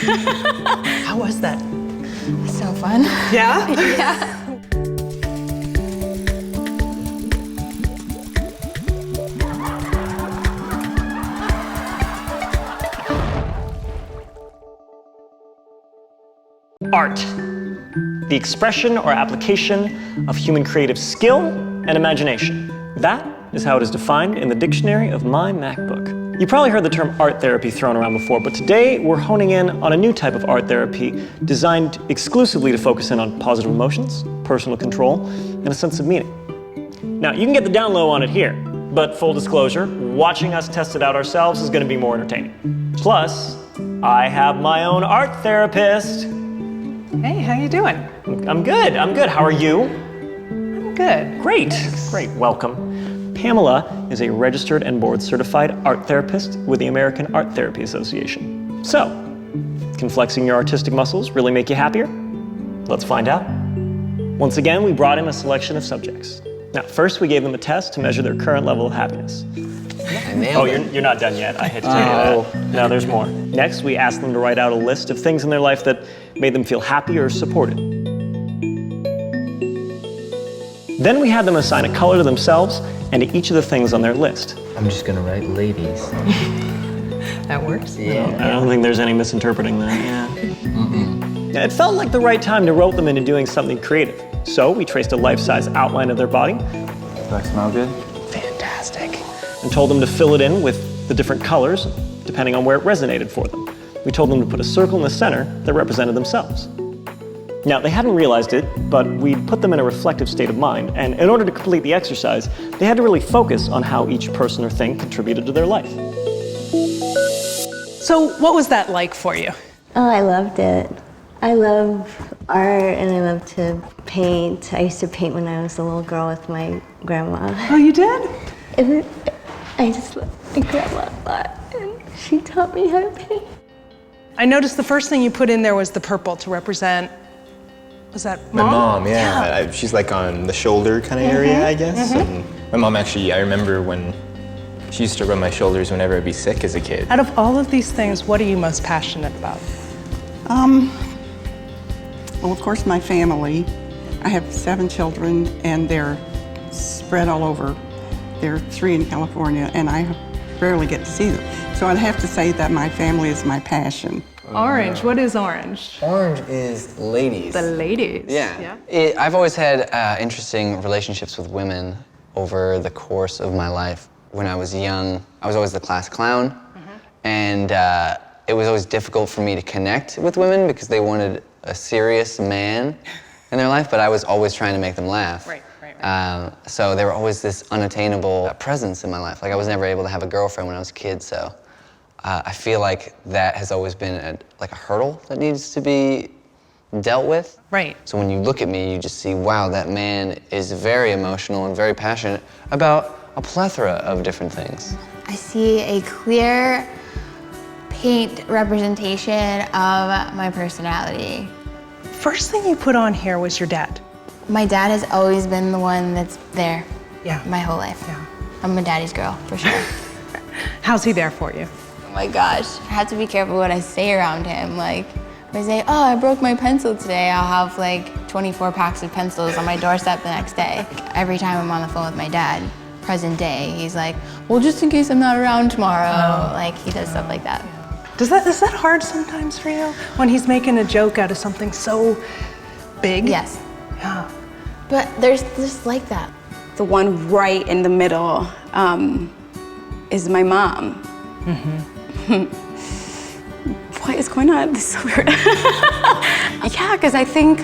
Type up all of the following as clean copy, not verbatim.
How was that? So fun. Yeah? Yeah. Art, the expression or application of human creative skill and imagination. That is how it is defined in the dictionary of my MacBook. You probably heard the term art therapy thrown around before, but today we're honing in on a new type of art therapy designed exclusively to focus in on positive emotions, personal control, and a sense of meaning. Now, you can get the down low on it here, but full disclosure, watching us test it out ourselves is going to be more entertaining. Plus, I have my own art therapist. Hey, how you doing? I'm good. How are you? I'm good. Great. Great. Welcome. Pamela is a registered and board certified art therapist with the American Art Therapy Association. So, can flexing your artistic muscles really make you happier? Let's find out. Once again, we brought in a selection of subjects. Now, first we gave them a test to measure their current level of happiness. Oh, you're not done yet. I hate to tell you that. No, there's more. Next, we asked them to write out a list of things in their life that made them feel happy or supported. Then we had them assign a color to themselves and to each of the things on their list. I'm just gonna write ladies. That works? Yeah. I don't think there's any misinterpreting that, yeah. It felt like the right time to rope them into doing something creative. So we traced a life-size outline of their body. Do I smell good? Fantastic. And told them to fill it in with the different colors, depending on where it resonated for them. We told them to put a circle in the center that represented themselves. Now, they hadn't realized it, but we put them in a reflective state of mind, and in order to complete the exercise, they had to really focus on how each person or thing contributed to their life. So what was that like for you? Oh, I loved it. I love art and I love to paint. I used to paint when I was a little girl with my grandma. Oh, you did? I just love my grandma a lot, and she taught me how to paint. I noticed the first thing you put in there was the purple to represent, was that My mom? mom, yeah. She's like on the shoulder kind of area, I guess. And my mom actually, I remember when she used to rub my shoulders whenever I'd be sick as a kid. Out of all of these things, what are you most passionate about? Well, of course, my family. I have 7 children, and they're spread all over. There are 3 in California, and I rarely get to see them. So I'd have to say that my family is my passion. Orange, what is orange? Orange is ladies. The ladies. Yeah. I've always had interesting relationships with women over the course of my life. When I was young, I was always the class clown, and it was always difficult for me to connect with women because they wanted a serious man in their life, but I was always trying to make them laugh. Right. So they were always this unattainable presence in my life. Like I was never able to have a girlfriend when I was a kid, so I feel like that has always been a hurdle that needs to be dealt with. Right. So when you look at me, you just see, wow, that man is very emotional and very passionate about a plethora of different things. I see a clear paint representation of my personality. First thing you put on here was your dad. My dad has always been the one that's there my whole life. Yeah. I'm a daddy's girl, for sure. How's he there for you? Oh my gosh, I have to be careful what I say around him. Like, if I say, oh, I broke my pencil today, I'll have like 24 packs of pencils on my doorstep the next day. Every time I'm on the phone with my dad, present day, he's like, well, just in case I'm not around tomorrow. Like, he does stuff like that. Is that hard sometimes for you? When he's making a joke out of something so big? Yes. Yeah. But there's just like that. The one right in the middle is my mom. What is going on? This is so weird. Yeah, because I think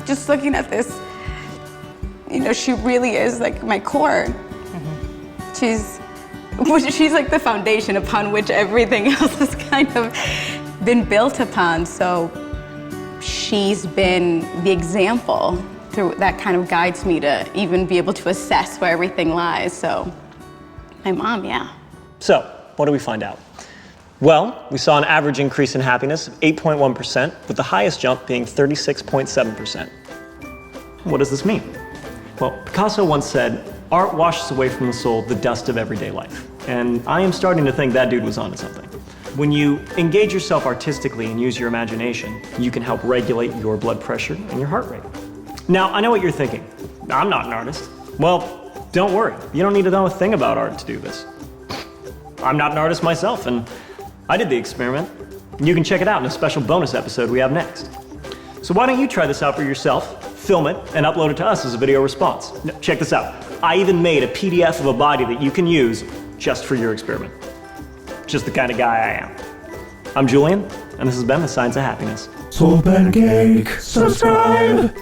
just looking at this, she really is like my core. She's like the foundation upon which everything else has kind of been built upon. So she's been the example that kind of guides me to even be able to assess where everything lies. So my mom, yeah. So, what do we find out? Well, we saw an average increase in happiness of 8.1%, with the highest jump being 36.7%. What does this mean? Well, Picasso once said, art washes away from the soul the dust of everyday life. And I am starting to think that dude was onto something. When you engage yourself artistically and use your imagination, you can help regulate your blood pressure and your heart rate. Now, I know what you're thinking. I'm not an artist. Well, don't worry. You don't need to know a thing about art to do this. I'm not an artist myself, and I did the experiment. You can check it out in a special bonus episode we have next. So why don't you try this out for yourself, film it, and upload it to us as a video response. Now, check this out. I even made a PDF of a body that you can use just for your experiment. Just the kind of guy I am. I'm Julian, and this has been The Science of Happiness. Soul Pancake, subscribe!